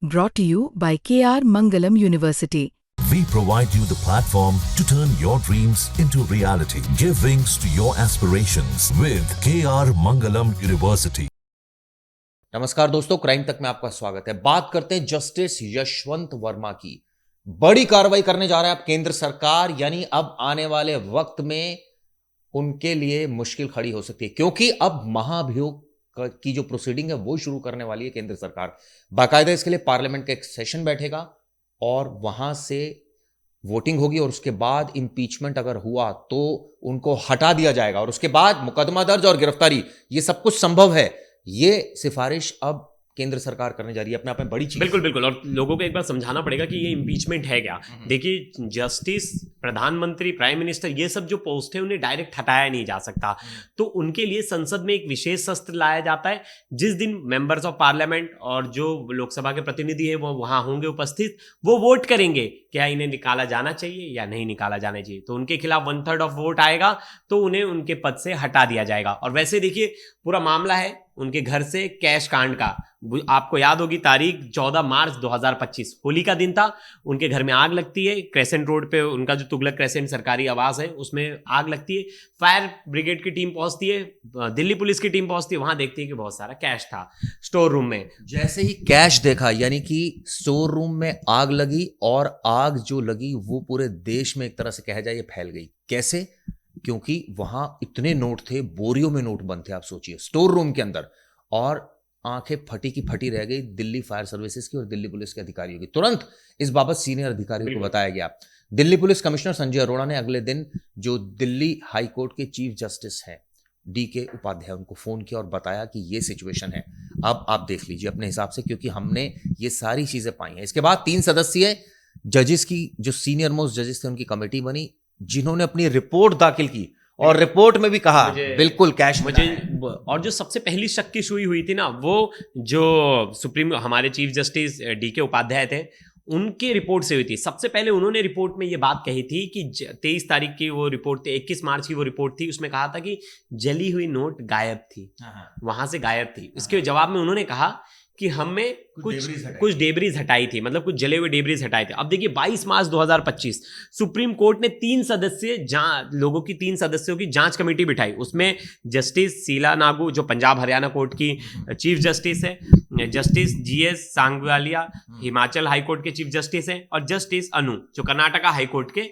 Brought to you by KR Mangalam University. We provide you the platform to turn your dreams into reality. Give wings to your aspirations with KR Mangalam University. नमस्कार दोस्तों, crime तक में आपका स्वागत है। बात करते हैं जस्टिस यशवंत वर्मा की। बड़ी कार्रवाई करने जा रहा है अब केंद्र सरकार, यानी अब आने वाले वक्त में उनके लिए मुश्किल खड़ी हो सकती है, क्योंकि अब महाभियोग की जो प्रोसीडिंग है वो शुरू करने वाली है केंद्र सरकार। बाकायदा इसके लिए पार्लियामेंट का एक सेशन बैठेगा और वहां से वोटिंग होगी और उसके बाद इंपीचमेंट अगर हुआ तो उनको हटा दिया जाएगा और उसके बाद मुकदमा दर्ज और गिरफ्तारी, ये सब कुछ संभव है। ये सिफारिश अब केंद्र सरकार करने जा रही है, अपने आप में बड़ी चीज। बिल्कुल बिल्कुल, और लोगों को एक बार समझाना पड़ेगा कि ये इम्पीचमेंट है क्या। देखिए, जस्टिस, प्रधानमंत्री, प्राइम मिनिस्टर, ये सब जो पोस्ट है उन्हें डायरेक्ट हटाया नहीं जा सकता। तो उनके लिए संसद में एक विशेष शस्त्र लाया जाता है। जिस दिन मेंबर्स ऑफ पार्लियामेंट और जो लोकसभा के प्रतिनिधि है वो वहां होंगे उपस्थित, वो वोट करेंगे क्या इन्हें निकाला जाना चाहिए या नहीं निकाला जाना चाहिए। तो उनके खिलाफ 1/3 ऑफ वोट आएगा तो उन्हें उनके पद से हटा दिया जाएगा। और वैसे देखिए, पूरा मामला है उनके घर से कैश कांड का। आपको याद होगी तारीख 14 मार्च 2025, होली का दिन था। उनके घर में आग लगती है, क्रेसेंट रोड पे उनका जो तुगलक क्रेसेंट सरकारी आवास है उसमें आग लगती है। फायर ब्रिगेड की टीम पहुंचती है, दिल्ली पुलिस की टीम पहुंचती है, वहां देखती है कि बहुत सारा कैश था स्टोर रूम में। जैसे ही कैश देखा, यानी कि स्टोर रूम में आग लगी और आग जो लगी वो पूरे देश में एक तरह से कहा जाए फैल गई। कैसे? क्योंकि वहां इतने नोट थे, बोरियों में नोट बंद थे। आप सोचिए, स्टोर रूम के अंदर, और आंखें फटी की फटी रह गई दिल्ली फायर सर्विसेज की और दिल्ली पुलिस के अधिकारियों की। तुरंत इस बाबत सीनियर अधिकारियों को बताया गया। दिल्ली पुलिस कमिश्नर संजय अरोड़ा ने अगले दिन जो दिल्ली हाई कोर्ट के चीफ जस्टिस हैं DK उपाध्याय, उनको फोन किया और बताया कि ये सिचुएशन है। अब आप देख लीजिए अपने हिसाब से, क्योंकि हमने ये सारी चीजें पाई हैं। इसके बाद 3 सदस्यीय जजेस की, जो सीनियर मोस्ट जजेस थे, उनकी कमेटी बनी जिन्होंने अपनी रिपोर्ट दाखिल की और रिपोर्ट में भी कहा बिल्कुल कैश मुझे। और जो सबसे पहली शक की सुई हुई थी ना, वो जो सुप्रीम हमारे चीफ जस्टिस DK उपाध्याय थे, उनके रिपोर्ट से हुई थी। सबसे पहले उन्होंने रिपोर्ट में ये बात कही थी कि 23 तारीख की वो रिपोर्ट थी, 21 मार्च की वो रिपोर्ट थी। उसमें कहा था कि जली हुई नोट गायब थी, वहां से गायब थी। इसके जवाब में उन्होंने कहा कि हमें कुछ डेब्रीज हटाई थी, मतलब कुछ जले हुए डेब्रीज हटाए थे। अब देखिए, 22 मार्च 2025 सुप्रीम कोर्ट ने 3 सदस्यों की जांच कमेटी बिठाई। उसमें जस्टिस शीला नागू, जो पंजाब हरियाणा कोर्ट की चीफ जस्टिस है, justice GS Sangwalia, Himachal high court के चीफ जस्टिस हैं, और जस्टिस अनु, जो कर्नाटका हाई कोर्ट के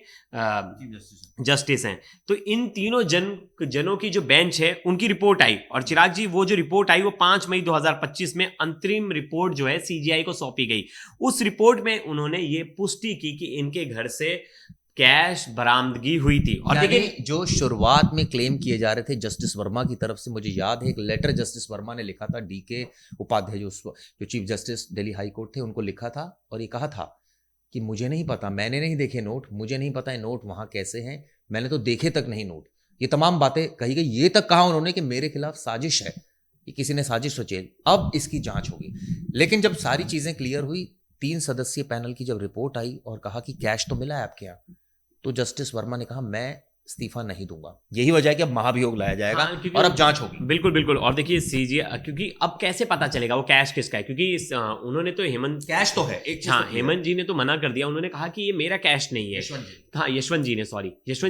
जस्टिस हैं। तो इन तीनों जनों की जो बेंच है उनकी रिपोर्ट आई। और चिराग जी, वो जो रिपोर्ट आई वो 5 मई 2025 में अंतरिम रिपोर्ट जो है CGI को सौंपी गई। उस रिपोर्ट में उन्होंने ये पुष्टि की कि इनके घर से कैश बरामदगी हुई थी। और देखिए, जो शुरुआत में क्लेम किए जा रहे थे जस्टिस वर्मा की तरफ से, मुझे याद है एक लेटर जस्टिस वर्मा ने लिखा था DK उपाध्याय, जो chief justice Delhi high court थे, उनको लिखा था और ये कहा था कि मुझे नहीं पता, मैंने नहीं देखे नोट, मुझे नहीं पता है नोट वहां कैसे हैं, मैंने तो देखे तक नहीं नोट। ये तमाम बातें कही गई। ये तक कहा उन्होंने कि मेरे खिलाफ साजिश है, कि किसी ने साजिश रची है, अब इसकी जांच होगी। लेकिन जब सारी चीजें क्लियर हुई, 3 सदस्यीय पैनल की जब रिपोर्ट आई और कहा कि कैश तो मिला है आपके यहाँ, तो जस्टिस वर्मा ने कहा मैं इस्तीफा नहीं दूंगा। यही वजह है कि अब महाभियोग लाया जाएगा और अब जांच होगी। बिल्कुल बिल्कुल। और देखिए CGI, क्योंकि अब कैसे पता चलेगा वो कैश किसका है, क्योंकि उन्होंने तो हेमंत, कैश तो है एक, हाँ, हेमंत जी ने तो मना कर दिया। उन्होंने कहा कि ये मेरा कैश नहीं है। यशवंत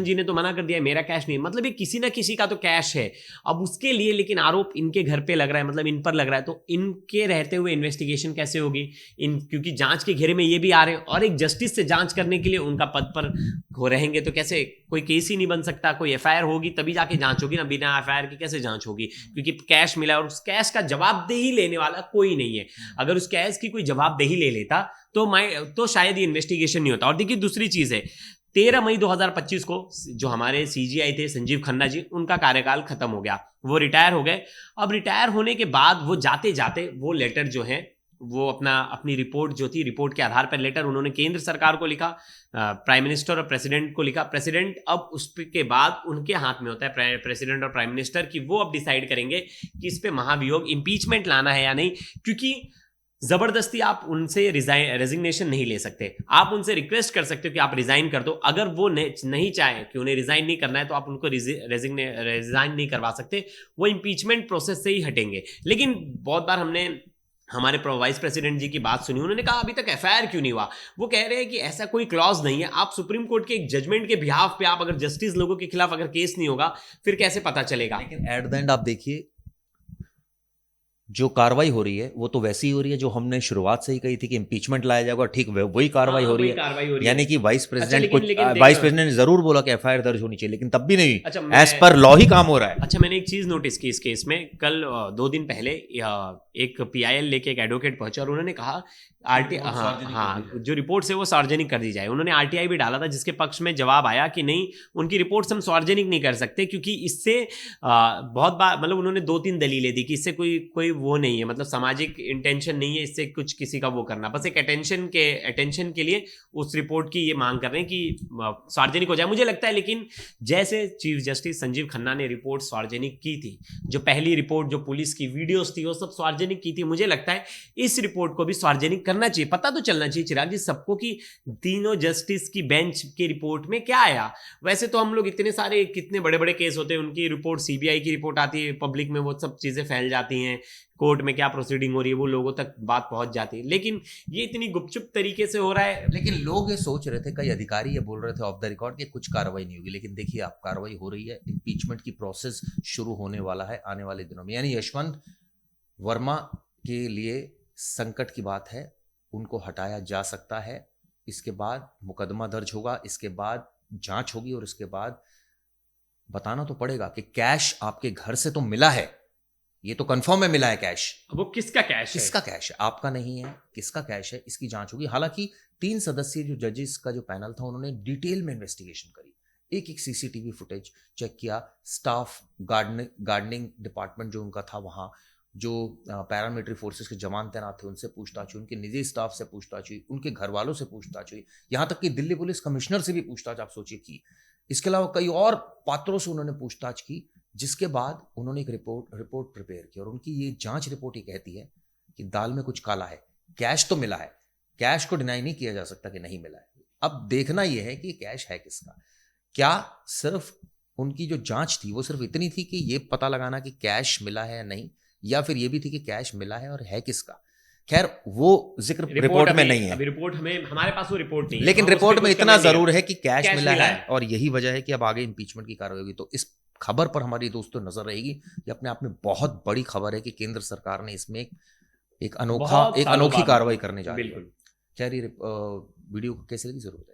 जी ने तो मना कर दिया, मेरा कैश नहीं है। मतलब ये किसी ना किसी का तो कैश है। अब उसके लिए लेकिन आरोप इनके घर पे लग रहा है, मतलब इन पर लग रहा है। तो इनके रहते हुए इन्वेस्टिगेशन कैसे होगी? क्योंकि जांच के घेरे में ये भी आ रहे हैं, और एक जस्टिस से जांच करने के लिए उनका पद पर हो रहेंगे, तो कैसे कोई केस ही नहीं बन सकता। कोई FIR होगी तभी जाके जांच होगी ना, बिना FIR की कैसे जांच होगी? क्योंकि कैश मिला और उस कैश का जवाबदेही लेने वाला कोई नहीं है। अगर उस कैश की कोई जवाबदेही ले लेता तो शायद ये इन्वेस्टिगेशन नहीं होता। और देखिए, दूसरी चीज है, 13 मई 2025 को जो हमारे CGI थे संजीव खन्ना जी, उनका कार्यकाल खत्म हो गया, वो रिटायर हो गए। अब रिटायर होने के बाद वो जाते जाते वो लेटर जो है, वो अपनी रिपोर्ट जो थी, रिपोर्ट के आधार पर लेटर उन्होंने केंद्र सरकार को लिखा, प्राइम मिनिस्टर और प्रेसिडेंट को लिखा। प्रेसिडेंट अब उसके बाद उनके हाथ में होता है, प्रेसिडेंट और प्राइम मिनिस्टर की, वो अब डिसाइड करेंगे कि इस पे महाभियोग, इंपीचमेंट लाना है या नहीं। क्योंकि जबरदस्ती आप उनसे रेजिग्नेशन नहीं ले सकते। आप उनसे रिक्वेस्ट कर सकते हो कि आप रिजाइन कर दो। अगर वो नहीं चाहे कि उन्हें रिजाइन नहीं करना है, तो आप उनको रिजाइन नहीं करवा सकते, वो इंपीचमेंट प्रोसेस से ही हटेंगे। लेकिन बहुत बार हमारे वाइस प्रेसिडेंट जी की बात सुनी, उन्होंने कहा अभी तक एफआईआर क्यों नहीं हुआ। वो कह रहे हैं कि ऐसा कोई क्लॉज नहीं है, आप सुप्रीम कोर्ट के एक जजमेंट के बिहाफ पे आप अगर जस्टिस लोगों के खिलाफ अगर केस नहीं होगा फिर कैसे पता चलेगा। लेकिन एट द एंड आप देखिए जो कार्रवाई हो रही है वो तो वैसी ही हो रही है जो हमने शुरुआत से ही कही थी कि इंपीचमेंट लाया जाएगा, ठीक वही कार्रवाई हो रही है। यानी कि वाइस प्रेसिडेंट वाइस प्रेसिडेंट ने जरूर बोला कि एफआईआर दर्ज होनी चाहिए, लेकिन तब भी नहीं, एज पर लॉ ही काम हो रहा है। अच्छा, मैंने एक चीज नोटिस की इस केस में, कल 2 दिन पहले एक पीआईएल लेके एक एडवोकेट पहुंचा और उन्होंने कहा जो रिपोर्ट है वो सार्वजनिक कर दी जाए। उन्होंने आरटीआई भी डाला था जिसके पक्ष में जवाब आया कि नहीं, उनकी रिपोर्ट्स हम सार्वजनिक नहीं कर सकते क्योंकि इससे बहुत बार मतलब उन्होंने 2-3 दलीलें दी कि इससे कोई वो नहीं है, मतलब सामाजिक इंटेंशन नहीं है इससे कुछ किसी का वो करना, बस एक अटेंशन के लिए उस रिपोर्ट की ये मांग कर रहे हैं कि सार्वजनिक हो जाए। मुझे लगता है लेकिन जैसे चीफ जस्टिस संजीव खन्ना ने रिपोर्ट सार्वजनिक की थी, जो पहली रिपोर्ट जो पुलिस की वीडियोस थी वो सब सार्वजनिक की थी, मुझे लगता है इस रिपोर्ट को भी सार्वजनिक करना चाहिए। पता तो चलना चाहिए चिराग जी सबको कि तीनों जस्टिस की बेंच की रिपोर्ट में क्या आया। वैसे तो हम लोग इतने सारे कितने बड़े बड़े केस होते हैं, उनकी रिपोर्ट सीबीआई की रिपोर्ट आती है पब्लिक में, वो सब चीजें फैल जाती हैं, कोर्ट में क्या प्रोसीडिंग हो रही है वो लोगों तक बात पहुंच जाती है, लेकिन ये इतनी गुपचुप तरीके से हो रहा है। लेकिन लोग ये सोच रहे थे, कई अधिकारी ये बोल रहे थे ऑफ द रिकॉर्ड कि कुछ कार्रवाई नहीं होगी, लेकिन देखिए आप कार्रवाई हो रही है, इंपीचमेंट की प्रोसेस शुरू होने वाला है आने वाले दिनों में। यानी यशवंत वर्मा के लिए संकट की बात है, उनको हटाया जा सकता है, इसके बाद मुकदमा दर्ज होगा, इसके बाद जांच होगी और इसके बाद बताना तो पड़ेगा कि कैश आपके घर से तो मिला है, ये तो कंफर्म है मिला है कैश। वो किसका कैश है, आपका नहीं है, किसका कैश है, इसकी जांच होगी। हालांकि 3 सदस्यीय जो जजेस का जो पैनल था उन्होंने डिटेल में इन्वेस्टिगेशन करी, एक सीसीटीवी फुटेज चेक किया, स्टाफ गार्डनिंग डिपार्टमेंट जो उनका था वहाँ, जो पैरामिलिट्री फोर्सेस के जवान तैनात थे उनसे पूछताछ हुई, उनके निजी स्टाफ से पूछताछ हुई, उनके घर वालों से पूछताछ हुई, यहाँ तक कि दिल्ली पुलिस कमिश्नर से भी पूछताछ आप सोचिए की। इसके अलावा कई और पात्रों से उन्होंने पूछताछ की, जिसके बाद उन्होंने एक रिपोर्ट प्रिपेयर की और उनकी ये जांच रिपोर्ट ये कहती है कि दाल में कुछ काला है, कैश तो मिला है, कैश को डिनाई नहीं किया जा सकता कि नहीं मिला है। अब देखना यह है कि कैश है किसका। क्या सिर्फ उनकी जो जांच थी वो सिर्फ इतनी थी कि ये पता लगाना कि कैश मिला है या नहीं, या फिर ये भी थी कि कैश मिला है और है किसका। खैर वो जिक्र रिपोर्ट में नहीं है, अभी रिपोर्ट हमारे पास वो रिपोर्ट नहीं है, लेकिन रिपोर्ट में इतना जरूर है कि कैश मिला है और यही वजह है कि अब आगे इंपीचमेंट की कार्रवाई होगी। तो इस खबर पर हमारी दोस्तों नजर रहेगी। ये अपने आप में बहुत बड़ी खबर है कि केंद्र सरकार ने इसमें एक अनोखी कार्रवाई करने जा रही है। बिल्कुल। खैर ये वीडियो कैसे लगी जरूर